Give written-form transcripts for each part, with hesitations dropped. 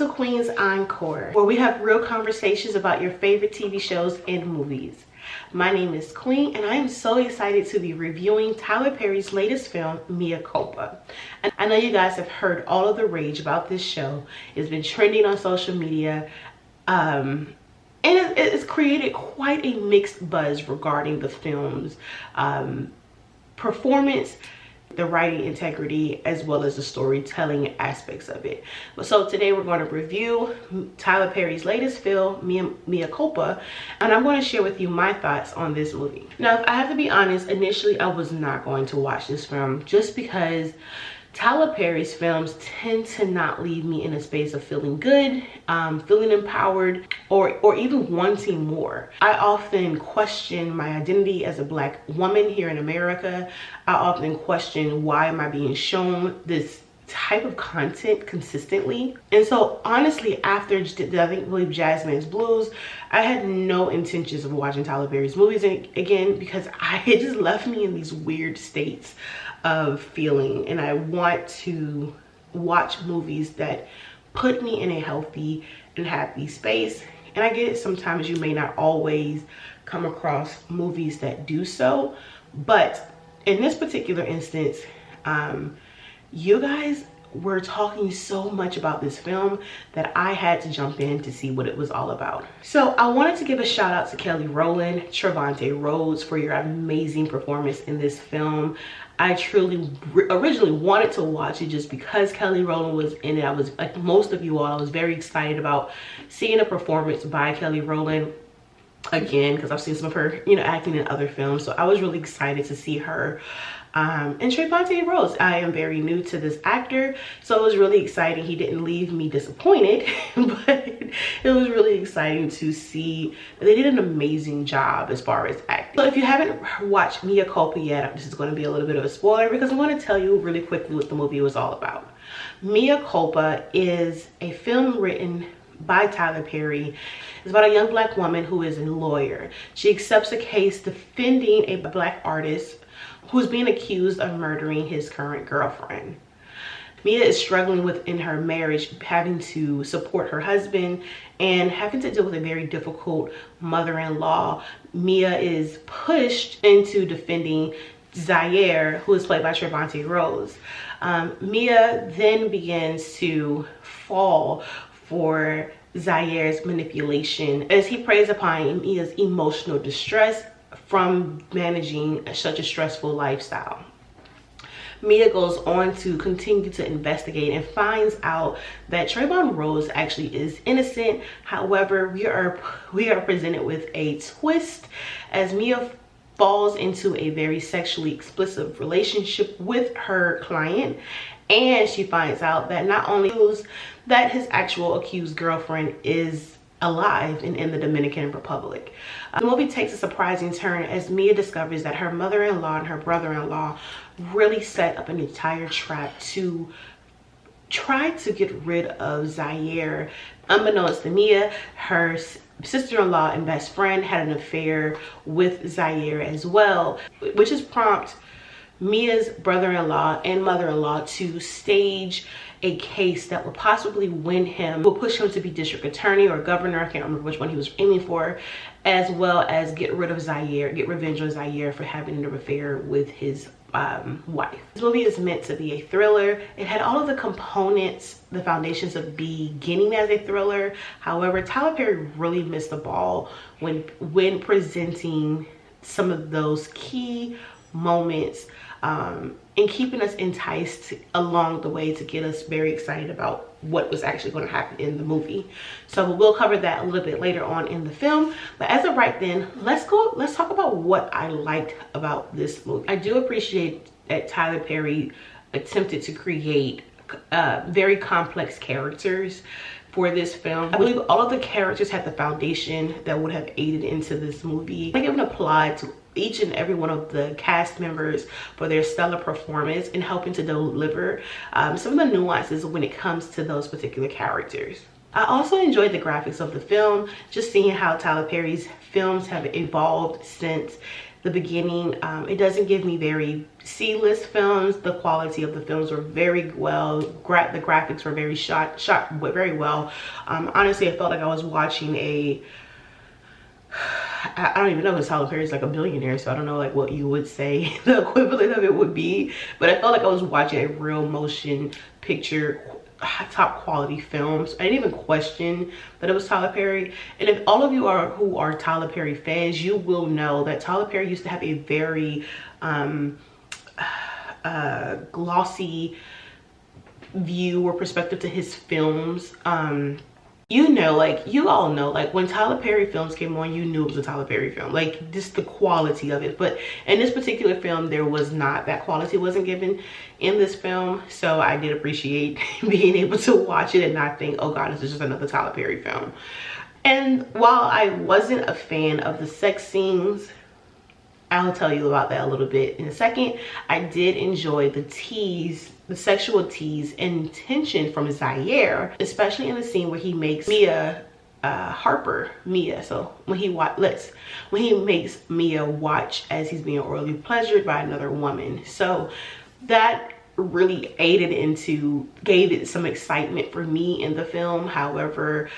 to Queen's Encore, where we have real conversations about your favorite TV shows and movies. My name is Queen, and I am so excited to be reviewing Tyler Perry's latest film, Mea Culpa. And I know you guys have heard all of the rage about this show. It's been trending on social media, and it's created quite a mixed buzz regarding the film's performance, the writing integrity, as well as the storytelling aspects of it. So today we're going to review Tyler Perry's latest film, Mea Culpa, and I'm going to share with you my thoughts on this movie. Now, if I have to be honest, initially I was not going to watch this film just because Tyler Perry's films tend to not leave me in a space of feeling good, feeling empowered, or even wanting more. I often question my identity as a Black woman here in America. I often question, why am I being shown this type of content consistently? And so honestly, after I believe Jasmine's Blues, I had no intentions of watching Tyler Perry's movies again, because it just left me in these weird states of feeling, and I want to watch movies that put me in a healthy and happy space. And I get it, sometimes you may not always come across movies that do so, but in this particular instance, you guys were talking so much about this film that I had to jump in to see what it was all about. So I wanted to give a shout out to Kelly Rowland, Trevante Rhodes, for your amazing performance in this film. I truly originally wanted to watch it just because Kelly Rowland was in it. I was, like most of you all, I was very excited about seeing a performance by Kelly Rowland again, because I've seen some of her, acting in other films. So I was really excited to see her. And Trevante Rhodes, I am very new to this actor, so it was really exciting. He didn't leave me disappointed, but it was really exciting to see that they did an amazing job as far as acting. So if you haven't watched Mea Culpa yet, this is going to be a little bit of a spoiler, because I'm going to tell you really quickly what the movie was all about. Mea Culpa is a film written by Tyler Perry. It's about a young Black woman who is a lawyer. She accepts a case defending a Black artist who's being accused of murdering his current girlfriend. Mea is struggling within her marriage, having to support her husband and having to deal with a very difficult mother-in-law. Mea is pushed into defending Zaire, who is played by Trevante Rhodes. Mea then begins to fall for Zaire's manipulation as he preys upon Mea's emotional distress from managing such a stressful lifestyle. Mea goes on to continue to investigate and finds out that Trevante Rhodes actually is innocent. However, we are presented with a twist as Mea falls into a very sexually explicit relationship with her client, and she finds out that not only that his actual accused girlfriend is alive and in the Dominican Republic. The movie takes a surprising turn as Mea discovers that her mother-in-law and her brother-in-law really set up an entire trap to try to get rid of Zaire. Unbeknownst to Mea, her sister-in-law and best friend had an affair with Zaire as well, which has prompted Mea's brother-in-law and mother-in-law to stage a case that will possibly will push him to be district attorney or governor. I can't remember which one he was aiming for, as well as get rid of Zaire, get revenge on Zaire for having an affair with his wife. This movie is meant to be a thriller. It had all of the components, the foundations of beginning as a thriller. However, Tyler Perry really missed the ball when presenting some of those key moments and keeping us enticed along the way to get us very excited about what was actually going to happen in the movie. So we'll cover that a little bit later on in the film, but as of right then, let's talk about what I liked about this movie. I do appreciate that Tyler Perry attempted to create very complex characters for this film. I believe all of the characters had the foundation that would have aided into this movie. I think it would apply to each and every one of the cast members for their stellar performance in helping to deliver some of the nuances when it comes to those particular characters. I also enjoyed the graphics of the film, just seeing how Tyler Perry's films have evolved since the beginning. It doesn't give me very C-list films. The quality of the films were very well. The graphics were very shot very well. Honestly, I felt like I was watching a, I don't even know, because Tyler Perry is like a billionaire, so I don't know like what you would say the equivalent of it would be, but I felt like I was watching a real motion picture, top quality films. I didn't even question that it was Tyler Perry. And if all of you are who are Tyler Perry fans, you will know that Tyler Perry used to have a very glossy view or perspective to his films. You know, like, you all know, like, when Tyler Perry films came on, you knew it was a Tyler Perry film, like, just the quality of it. But in this particular film, there was not, that quality wasn't given in this film. So I did appreciate being able to watch it and not think, oh God, this is just another Tyler Perry film. And while I wasn't a fan of the sex scenes, I'll tell you about that a little bit in a second. I did enjoy the tease, the sexual tease and tension from Zaire, especially in the scene where he makes Mea so when he makes Mea watch as he's being orally pleasured by another woman. So that really gave it some excitement for me in the film. However,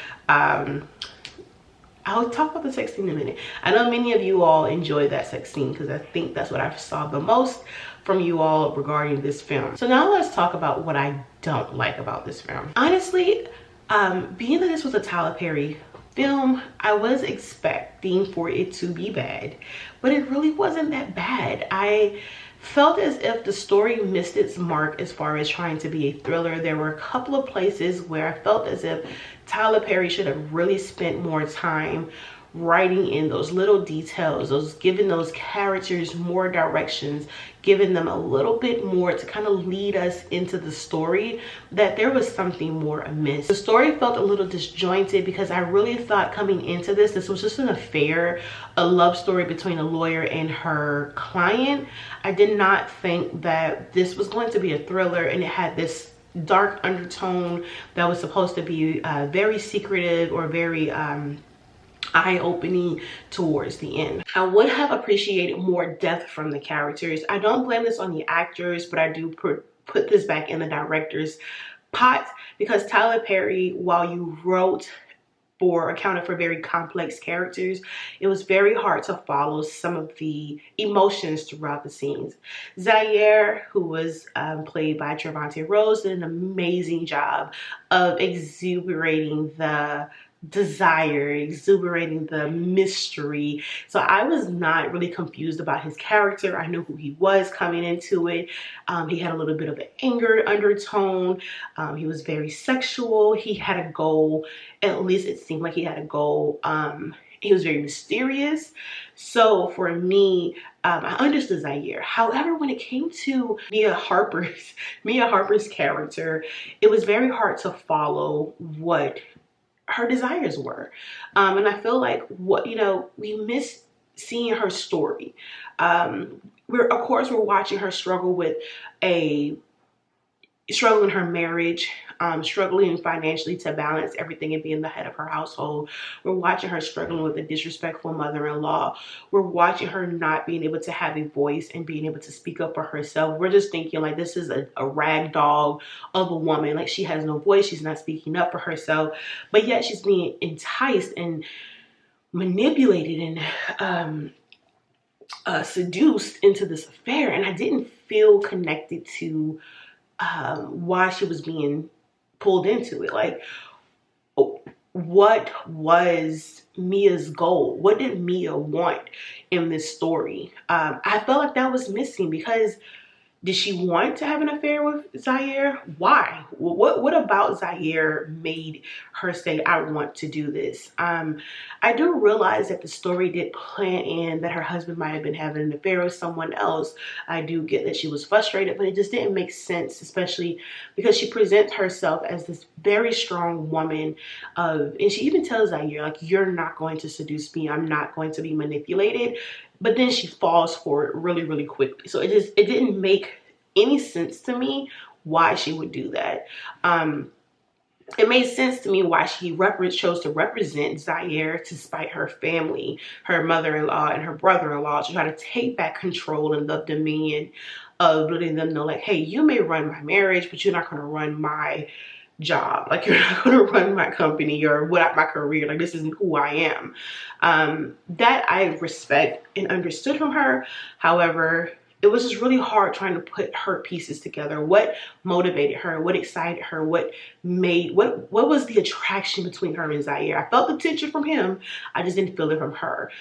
I'll talk about the sex scene in a minute. I know many of you all enjoy that sex scene because I think that's what I saw the most from you all regarding this film. So now let's talk about what I don't like about this film. Honestly, being that this was a Tyler Perry film, I was expecting for it to be bad, but it really wasn't that bad. I felt as if the story missed its mark as far as trying to be a thriller. There were a couple of places where I felt as if Tyler Perry should have really spent more time writing in those little details, giving those characters more directions, giving them a little bit more to kind of lead us into the story, that there was something more amiss. The story felt a little disjointed because I really thought coming into this was just an affair, a love story between a lawyer and her client. I did not think that this was going to be a thriller, and it had this dark undertone that was supposed to be very secretive or very eye-opening towards the end. I would have appreciated more depth from the characters. I don't blame this on the actors, but I do put this back in the director's pot, because Tyler Perry, while you accounted for very complex characters, it was very hard to follow some of the emotions throughout the scenes. Zaire, who was played by Trevante Rose, did an amazing job of exuberating the desire, exuberating the mystery. So I was not really confused about his character. I knew who he was coming into it. He had a little bit of an anger undertone. He was very sexual. He had a goal. At least it seemed like he had a goal. He was very mysterious. So for me, I understood Zaire. However, when it came to Mea Harper's character, it was very hard to follow what her desires were. And I feel like we missed seeing her story. Of course we're watching her struggle in her marriage, struggling financially to balance everything and being the head of her household. We're watching her struggling with a disrespectful mother-in-law. We're watching her not being able to have a voice and being able to speak up for herself. We're just thinking like this is a rag doll of a woman. Like, she has no voice. She's not speaking up for herself, but yet she's being enticed and manipulated and seduced into this affair. And I didn't feel connected to why she was being pulled into it. Like, what was Mea's goal? What did Mea want in this story? I felt like that was missing, because did she want to have an affair with Zaire? Why? What about Zaire made her say, I want to do this? I do realize that the story did plan in that her husband might have been having an affair with someone else. I do get that she was frustrated, but it just didn't make sense, especially because she presents herself as this very strong woman and she even tells Zaire, like, you're not going to seduce me. I'm not going to be manipulated. But then she falls for it really, really quickly. So it didn't make any sense to me why she would do that. it made sense to me why she chose to represent Zaire to spite her family, her mother-in-law and her brother-in-law, to try to take back control and the dominion of letting them know, like, hey, you may run my marriage, but you're not going to run my job. Like, you're not going to run my company or what my career. Like, this isn't who I am. That I respect and understood from her. However, it was just really hard trying to put her pieces together. What motivated her? What excited her? What was the attraction between her and Zaire? I felt the tension from him. I just didn't feel it from her.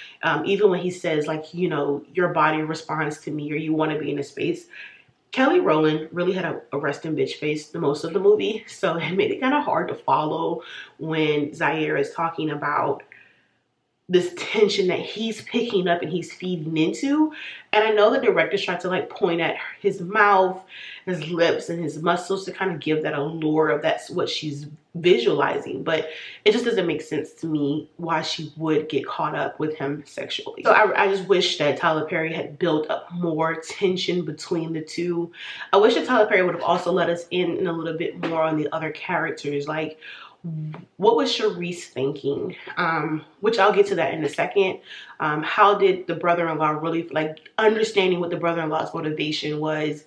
Even when he says, like, you know, your body responds to me, or you want to be in a space. Kelly Rowland really had a resting bitch face the most of the movie. So it made it kind of hard to follow when Zaire is talking about this tension that he's picking up and he's feeding into. And I know the director's tried to like point at his mouth, his lips, and his muscles to kind of give that allure of that's what she's visualizing, but it just doesn't make sense to me why she would get caught up with him sexually. So I just wish that Tyler Perry had built up more tension between the two. I wish that Tyler Perry would have also let us in a little bit more on the other characters. Like, what was Charisse thinking? Which I'll get to that in a second. How did the brother-in-law really, like, understanding what the brother-in-law's motivation was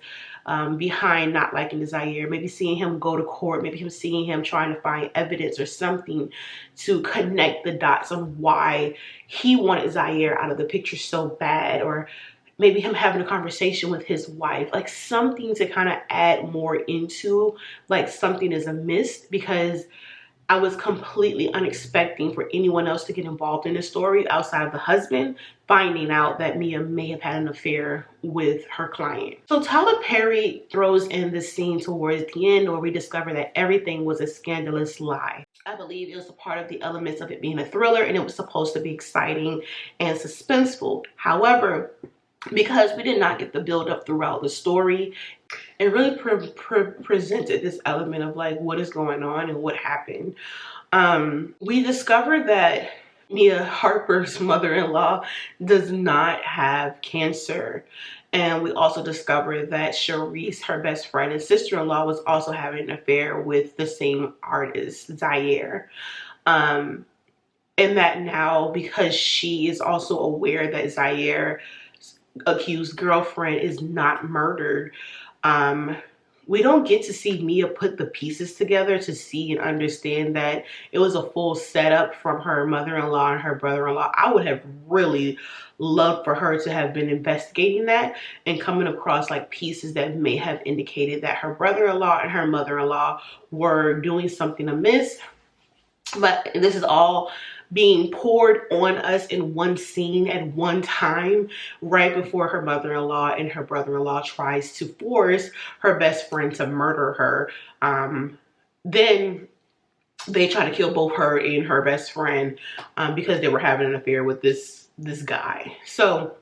behind not liking Zaire, maybe seeing him go to court, maybe seeing him trying to find evidence or something to connect the dots on why he wanted Zaire out of the picture so bad, or maybe him having a conversation with his wife, like something to kind of add more into, like, something is amiss, because I was completely unexpecting for anyone else to get involved in this story outside of the husband finding out that Mea may have had an affair with her client. So Tyler Perry throws in this scene towards the end where we discover that everything was a scandalous lie. I believe it was a part of the elements of it being a thriller, and it was supposed to be exciting and suspenseful. However, because we did not get the build up throughout the story, it really presented this element of like what is going on and what happened. We discovered that Mia Harper's mother-in-law does not have cancer. And we also discovered that Charisse, her best friend and sister-in-law, was also having an affair with the same artist, Zaire. And that now, because she is also aware that Zaire accused girlfriend is not murdered, we don't get to see Mia put the pieces together to see and understand that it was a full setup from her mother-in-law and her brother-in-law. I would have really loved for her to have been investigating that and coming across like pieces that may have indicated that her brother-in-law and her mother-in-law were doing something amiss. But this is all being poured on us in one scene at one time, right before her mother-in-law and her brother-in-law tries to force her best friend to murder her. Then they try to kill both her and her best friend because they were having an affair with this guy. So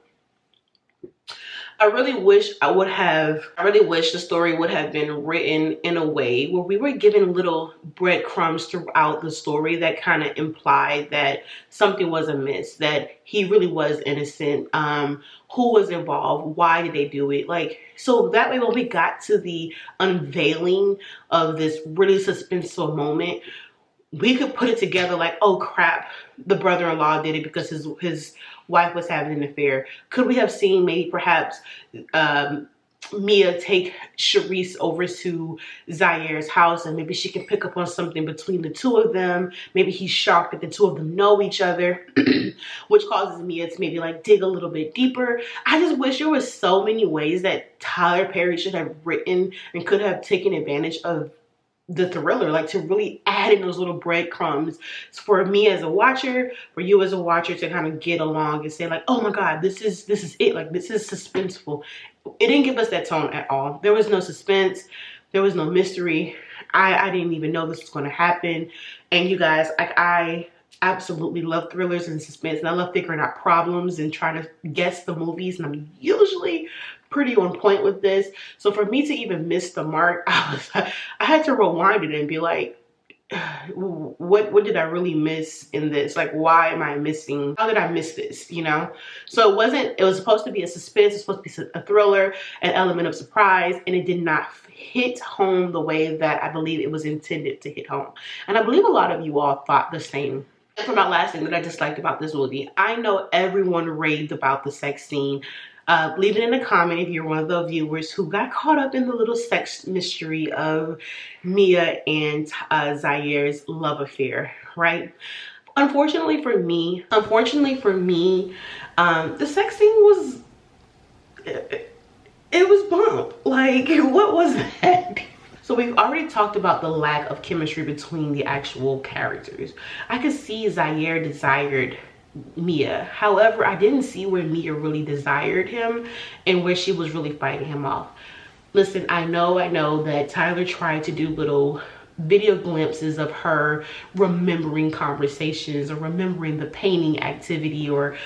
I really wish the story would have been written in a way where we were given little breadcrumbs throughout the story that kind of implied that something was amiss, that he really was innocent, who was involved, why did they do it, like, so that way when we got to the unveiling of this really suspenseful moment, we could put it together like, oh crap, the brother-in-law did it because his wife was having an affair. Could we have seen maybe perhaps Mia take Charisse over to Zaire's house and maybe she can pick up on something between the two of them. Maybe he's shocked that the two of them know each other, which causes Mia to maybe like dig a little bit deeper. I just wish there was so many ways that Tyler Perry should have written and could have taken advantage of the thriller, like to really add in those little breadcrumbs for me as a watcher, for you as a watcher to kind of get along and say like, oh my God, this is it, like this is suspenseful. It didn't give us that tone at all. There was no suspense, there was no mystery. I didn't even know this was going to happen. And you guys, like, I absolutely love thrillers and suspense, and I love figuring out problems and trying to guess the movies, and I'm usually pretty on point with this. So for me to even miss the mark, I had to rewind it and be like, what did I really miss in this? Like, why am I missing? How did I miss this? You know? So it was supposed to be a suspense, it's supposed to be a thriller, an element of surprise, and it did not hit home the way that I believe it was intended to hit home. And I believe a lot of you all thought the same. And for my last thing that I disliked about this movie, I know everyone raved about the sex scene. Leave it in a comment if you're one of the viewers who got caught up in the little sex mystery of Mea and Zaire's love affair, right? Unfortunately for me, the sex scene was, it was bump. Like, what was that? So we've already talked about the lack of chemistry between the actual characters. I could see Zaire desired Mea. However, I didn't see where Mea really desired him and where she was really fighting him off. Listen, I know that Tyler tried to do little video glimpses of her remembering conversations or remembering the painting activity or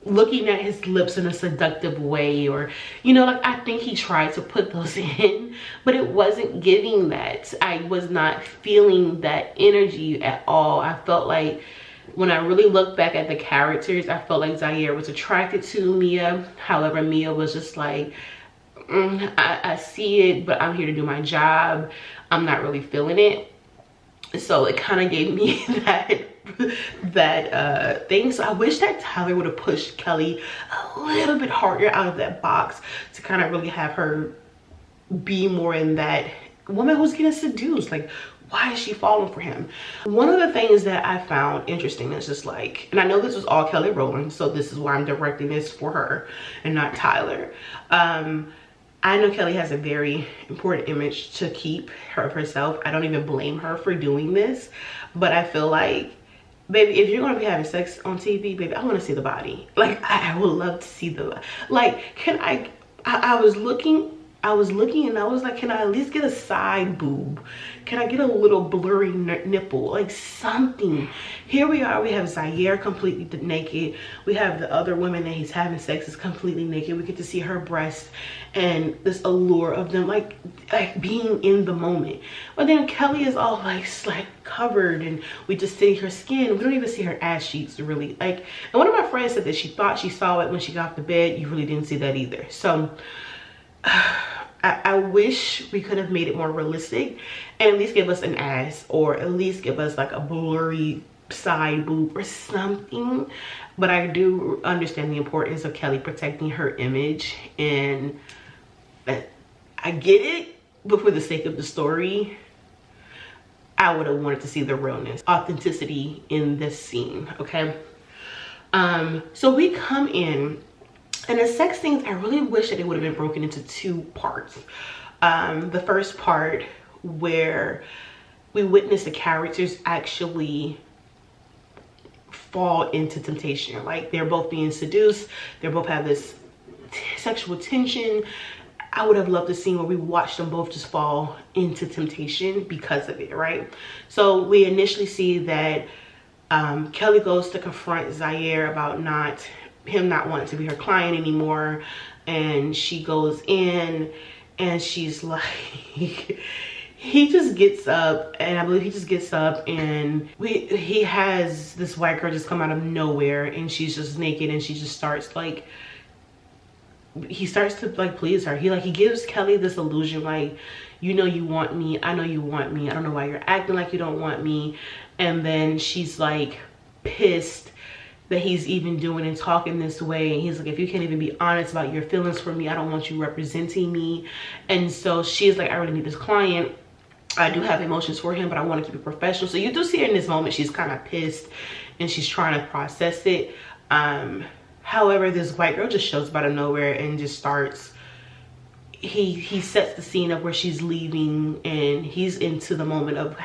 looking at his lips in a seductive way, or, you know, like, I think he tried to put those in, but it wasn't giving that. I was not feeling that energy at all. I felt like when I really look back at the characters, I felt like Zaire was attracted to Mea. However, Mea was just like, I see it, but I'm here to do my job. I'm not really feeling it. So it kind of gave me that thing. So I wish that Tyler would have pushed Kelly a little bit harder out of that box to kind of really have her be more in that woman who's getting seduced. Like, why is she falling for him? One of the things that I found interesting is just like, and I know this was all Kelly Rowland, so this is why I'm directing this for her and not Tyler. I know Kelly has a very important image to keep of herself. I don't even blame her for doing this, but I feel like, baby, if you're gonna be having sex on TV, baby, I want to see the body. Like, I would love to see the, like, can I was looking and I was like, can I at least get a side boob? Can I get a little blurry nipple? Like, something. Here we are, we have Zaire completely naked. We have the other woman that he's having sex is completely naked. We get to see her breast and this allure of them, like being in the moment. But then Kelly is all like covered, and we just see her skin. We don't even see her ass cheeks really. Like, and one of my friends said that she thought she saw it when she got off the bed. You really didn't see that either. So I wish we could have made it more realistic and at least give us an ass, or at least give us like a blurry side boob or something. But I do understand the importance of Kelly protecting her image, and I get it, but for the sake of the story, I would have wanted to see the realness, authenticity in this scene, okay? So we come in, and the sex scenes, I really wish that it would have been broken into two parts. The first part where we witness the characters actually fall into temptation. Like, they're both being seduced. They both have this sexual tension. I would have loved to see where we watched them both just fall into temptation because of it, right? So we initially see that Kelly goes to confront Zaire about him not wanting to be her client anymore, and she goes in and she's like, he just gets up, and I believe he just gets up, and he has this white girl just come out of nowhere, and she's just naked, and she just starts like, he starts to like please her. He gives Kelly this illusion, like, you know you want me, I know you want me, I don't know why you're acting like you don't want me. And then she's like pissed that he's even doing and talking this way, and he's like, if you can't even be honest about your feelings for me, I don't want you representing me. And so she's like, I really need this client, I do have emotions for him, but I want to keep it professional. So you do see her in this moment, she's kind of pissed and she's trying to process it. However, this white girl just shows up out of nowhere and just starts, he sets the scene up where she's leaving, and he's into the moment of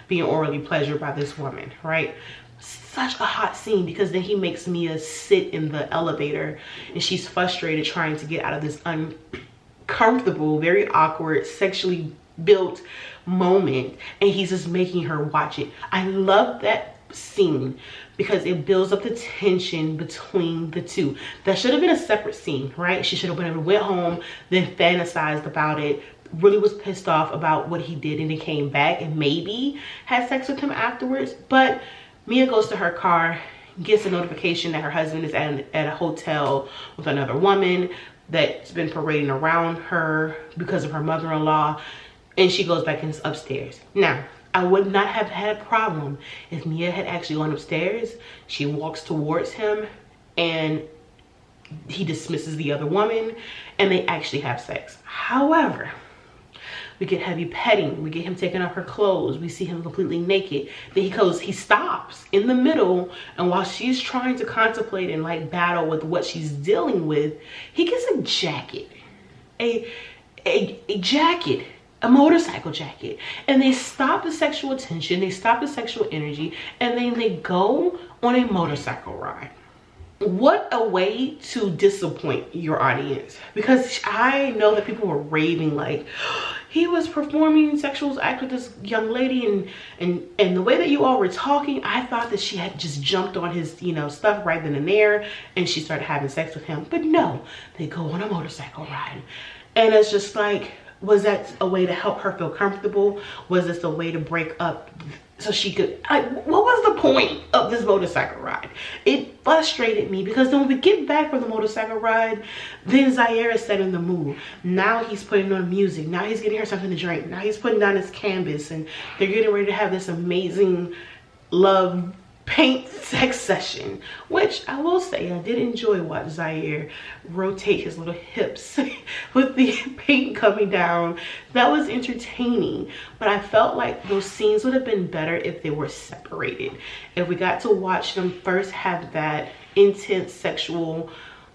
being orally pleasured by this woman, right? Such a hot scene, because then he makes Mea sit in the elevator, and she's frustrated trying to get out of this uncomfortable, very awkward, sexually built moment, and he's just making her watch it. I love that scene because it builds up the tension between the two. That should have been a separate scene, right? She should have went home, then fantasized about it, really was pissed off about what he did and then came back and maybe had sex with him afterwards. But Mea goes to her car, gets a notification that her husband is at a hotel with another woman that's been parading around her because of her mother-in-law, and she goes back upstairs. Now, I would not have had a problem if Mea had actually gone upstairs. She walks towards him and he dismisses the other woman and they actually have sex. However, we get heavy petting, we get him taking off her clothes, we see him completely naked. Then he stops in the middle, and while she's trying to contemplate and like battle with what she's dealing with, he gets a jacket, a jacket, a motorcycle jacket, and they stop the sexual tension, they stop the sexual energy, and then they go on a motorcycle ride. What a way to disappoint your audience, because I know that people were raving like, he was performing sexual acts with this young lady, and the way that you all were talking, I thought that she had just jumped on his, you know, stuff right then and there, and she started having sex with him. But no, they go on a motorcycle ride. And it's just like, was that a way to help her feel comfortable? Was this a way to break up so she could, what was the point of this motorcycle ride? It frustrated me, because then when we get back from the motorcycle ride, then Zaire is setting the mood. Now he's putting on music. Now he's getting her something to drink. Now he's putting down his canvas, and they're getting ready to have this amazing love paint sex session, which I will say I did enjoy watch Zaire rotate his little hips with the paint coming down. That was entertaining, but I felt like those scenes would have been better if they were separated. If we got to watch them first have that intense sexual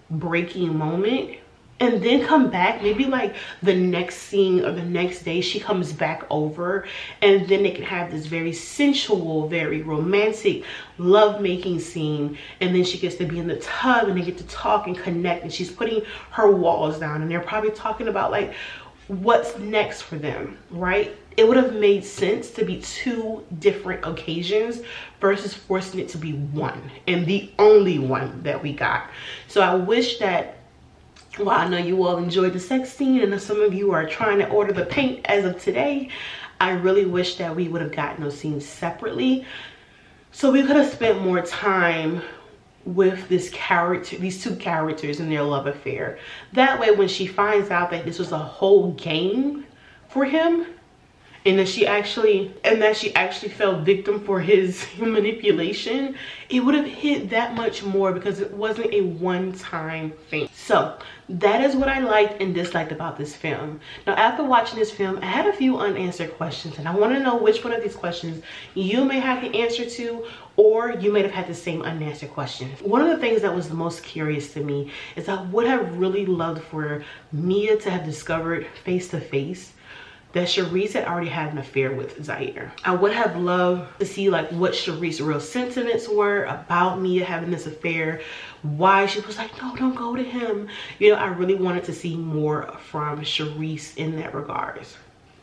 breaking moment, and then come back, maybe like the next scene or the next day she comes back over, and then they can have this very sensual, very romantic love-making scene, and then she gets to be in the tub and they get to talk and connect, and she's putting her walls down, and they're probably talking about like what's next for them, right? It would have made sense to be two different occasions versus forcing it to be one, and the only one that we got. So I wish that, well, I know you all enjoyed the sex scene, and some of you are trying to order the paint as of today. I really wish that we would have gotten those scenes separately, so we could have spent more time with these two characters and their love affair. That way, when she finds out that this was a whole game for him, and that she actually fell victim for his manipulation, it would have hit that much more, because it wasn't a one-time thing. So that is what I liked and disliked about this film. Now, after watching this film, I had a few unanswered questions, and I want to know which one of these questions you may have the answer to, or you may have had the same unanswered question. One of the things that was the most curious to me is I would have really loved for Mea to have discovered face to face that Charisse had already had an affair with Zaire. I would have loved to see like what Charisse's real sentiments were about Mea having this affair, why she was like, no, don't go to him. You know, I really wanted to see more from Charisse in that regards.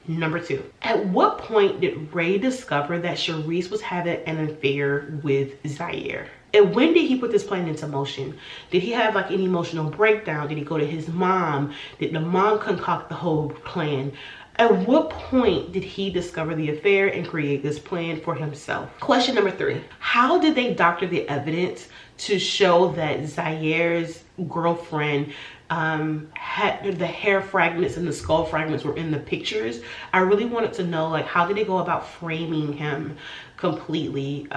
Number 2, at what point did Ray discover that Charisse was having an affair with Zaire? And when did he put this plan into motion? Did he have like an emotional breakdown? Did he go to his mom? Did the mom concoct the whole plan? At what point did he discover the affair and create this plan for himself? Question number 3, how did they doctor the evidence to show that Zaire's girlfriend had the hair fragments and the skull fragments were in the pictures? I really wanted to know, like, how did they go about framing him completely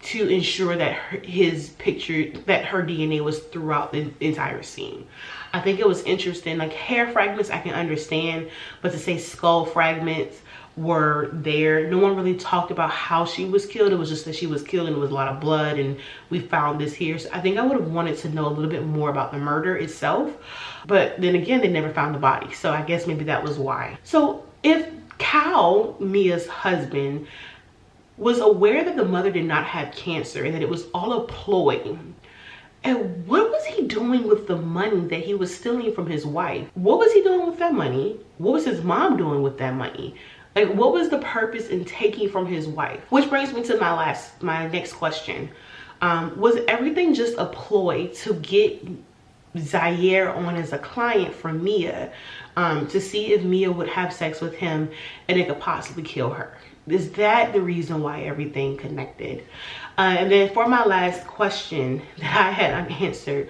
to ensure that her DNA was throughout the entire scene? I think it was interesting. Like, hair fragments I can understand, but to say skull fragments were there, no one really talked about how she was killed. It was just that she was killed and it was a lot of blood, and we found this here. So I think I would have wanted to know a little bit more about the murder itself, but then again, they never found the body, so I guess maybe that was why. So if Cal, Mea's husband, was aware that the mother did not have cancer and that it was all a ploy, and what was he doing with the money that he was stealing from his wife? What was he doing with that money? What was his mom doing with that money? Like, what was the purpose in taking from his wife? Which brings me to my next question. Was everything just a ploy to get Zaire on as a client for Mea, to see if Mea would have sex with him and it could possibly kill her. Is that the reason why everything connected? And then for my last question that I had unanswered,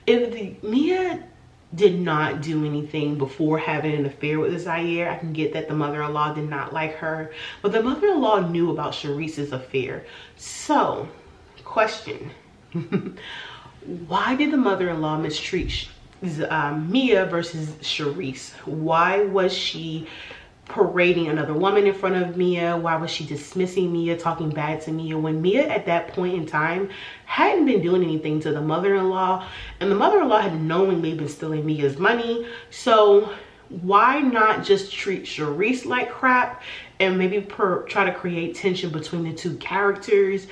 if Mea did not do anything before having an affair with Zaire, I can get that the mother-in-law did not like her, but the mother-in-law knew about Sharice's affair. So, question. Why did the mother-in-law mistreat Mea versus Sharice? Why was she parading another woman in front of Mea? Why was she dismissing Mea, talking bad to Mea, when Mea at that point in time hadn't been doing anything to the mother-in-law, and the mother-in-law had knowingly been stealing Mea's money? So why not just treat Sharice like crap and maybe try to create tension between the two characters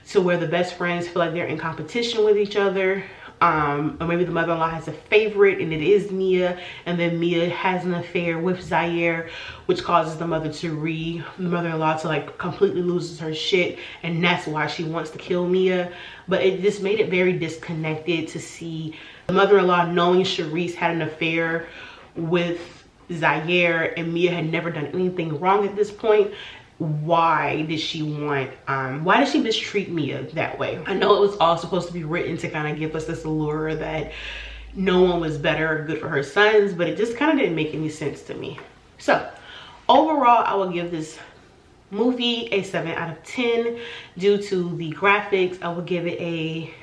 to where the best friends feel like they're in competition with each other? Or maybe the mother-in-law has a favorite and it is Mea, and then Mea has an affair with Zaire, which causes the mother-in-law to like completely loses her shit, and that's why she wants to kill Mea. But it just made it very disconnected to see the mother-in-law knowing Sharice had an affair with Zaire and Mea had never done anything wrong at this point. Why did she mistreat Mea that way? I know it was all supposed to be written to kind of give us this allure that no one was better or good for her sons, but it just kind of didn't make any sense to me. So overall, I will give this movie a 7 out of 10 due to the graphics. I will give it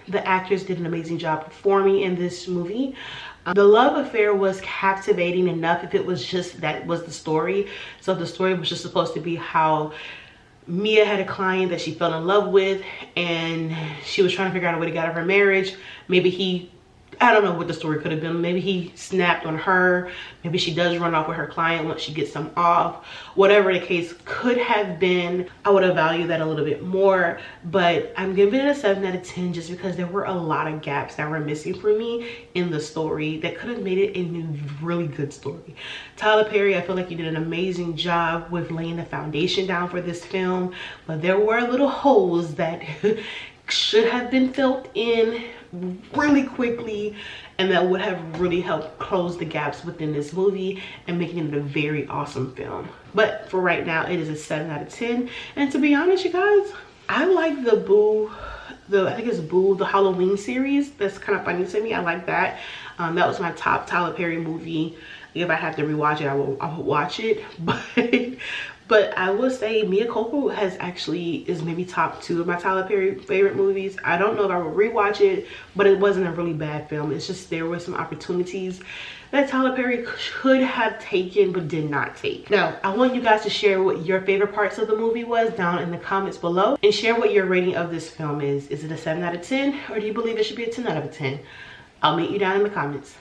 the actors did an amazing job performing in this movie. The love affair was captivating enough if it was just that was the story. So the story was just supposed to be how Mea had a client that she fell in love with and she was trying to figure out a way to get out of her marriage. Maybe I don't know what the story could have been. Maybe he snapped on her. Maybe she does run off with her client once she gets him off. Whatever the case could have been, I would have valued that a little bit more. But I'm giving it a 7 out of 10 just because there were a lot of gaps that were missing for me in the story that could have made it a really good story. Tyler Perry, I feel like you did an amazing job with laying the foundation down for this film. But there were little holes that should have been filled in really quickly, and that would have really helped close the gaps within this movie and making it a very awesome film. But for right now, it is a 7 out of 10. And to be honest, you guys, I like the I think it's Boo, the Halloween series. That's kind of funny to me. I like that. That was my top Tyler Perry movie. If I have to rewatch it, I will watch it. But I will say Mea Culpa is maybe top 2 of my Tyler Perry favorite movies. I don't know if I would rewatch it, but it wasn't a really bad film. It's just there were some opportunities that Tyler Perry could have taken but did not take. Now, I want you guys to share what your favorite parts of the movie was down in the comments below, and share what your rating of this film is. Is it a 7 out of 10, or do you believe it should be a 10 out of 10? I'll meet you down in the comments.